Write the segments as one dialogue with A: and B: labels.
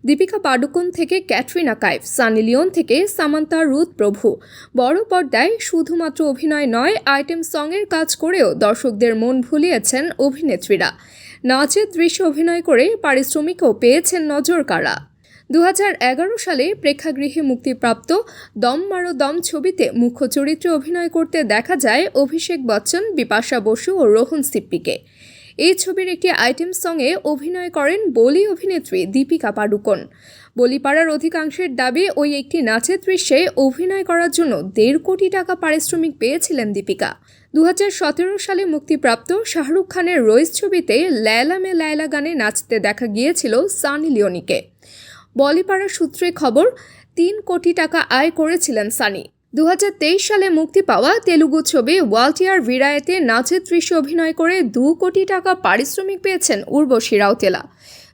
A: দীপিকা পাডুকোন থেকে ক্যাটরিনা কাইফ, সানি লিওন থেকে Samantha Ruth প্রভু বড় পর্দায় শুধুমাত্র অভিনয় নয়, আইটেম সঙের কাজ করেও দর্শকদের মন ভুলিয়েছেন অভিনেত্রীরা। নাচের দৃশ্যে অভিনয় করে পারিশ্রমিকও পেয়েছেন নজর কাড়া। 2011 সালে প্রেক্ষাগৃহে মুক্তিপ্রাপ্ত দম মারো দম ছবিতে মুখ্য চরিত্রে অভিনয় করতে দেখা যায় অভিষেক বচ্চন, বিপাশা বসু ও রোহন সিপ্পিকে। এই ছবির একটি আইটেম সঙ্গে অভিনয় করেন বলি অভিনেত্রী দীপিকা পাডুকোন। বলিপাড়ার অধিকাংশের দাবি, ওই একটি নাচের দৃশ্যে অভিনয় করার জন্য 1.5 কোটি টাকা পারিশ্রমিক পেয়েছিলেন দীপিকা। 2017 সালে মুক্তিপ্রাপ্ত শাহরুখ খানের রইস ছবিতে লায়লা মে লায়লা গানে নাচতে দেখা গিয়েছিল সানি লিওনিকে। বলিপাড়া সূত্রে খবর, 3 কোটি টাকা আয় করেছিলেন সানি। 2023 সালে মুক্তি পাওয়া তেলুগু ছবি ওয়ালটিয়ার ভিরায়েতে নাচের দৃশ্যে অভিনয় করে 2 কোটি টাকা পারিশ্রমিক পেয়েছেন উর্বশী রাউতেলা।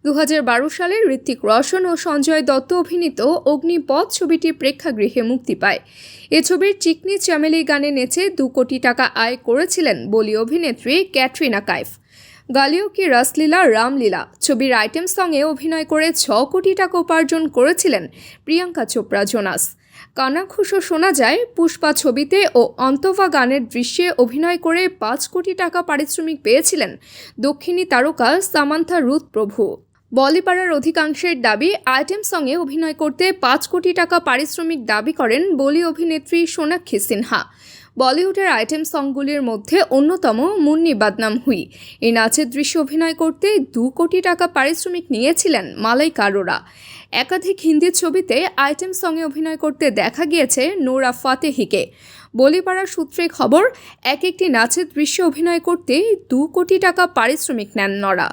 A: 2012 সালে ঋত্বিক রোশন ও সঞ্জয় দত্ত অভিনীত অগ্নিপথ ছবিটি প্রেক্ষাগৃহে মুক্তি পায়। এ ছবির চিকনি চামেলি গানে নেচে 2 কোটি টাকা আয় করেছিলেন বলি অভিনেত্রী ক্যাটরিনা কাইফ। গালিও কি রাসলীলা রামলীলা ছবির আইটেম সঙ্গে অভিনয় করে 6 কোটি টাকা উপার্জন করেছিলেন প্রিয়াঙ্কা চোপড়া জোনাস। কানাঘুষো শোনা যায় পুষ্পা ছবিতে ও অন্তভা গানের দৃশ্যে অভিনয় করে 5 কোটি টাকা পারিশ্রমিক পেয়েছিলেন দক্ষিণী তারকা সামান্থা রুথ প্রভু। বলিপাড়ার অধিকাংশের দাবি, আইটেম সঙ্গে অভিনয় করতে 5 কোটি টাকা পারিশ্রমিক দাবি করেন বলি অভিনেত্রী সোনাক্ষী সিনহা। বলিউডের আইটেম সংগুলির মধ্যে অন্যতম মুন্নি বাদনাম হুই। এই নাচের দৃশ্যে অভিনয় করতে 2 কোটি টাকা পারিশ্রমিক নিয়েছিলেন মালাইকা আরোরা। একাধিক হিন্দি ছবিতে আইটেম সঙ্গে অভিনয় করতে দেখা গিয়েছে নোরা ফাতেহিকে। বলিপাড়ার সূত্রে খবর, এক একটি নাচের দৃশ্যে অভিনয় করতে 2 কোটি টাকা পারিশ্রমিক নেন নোরা।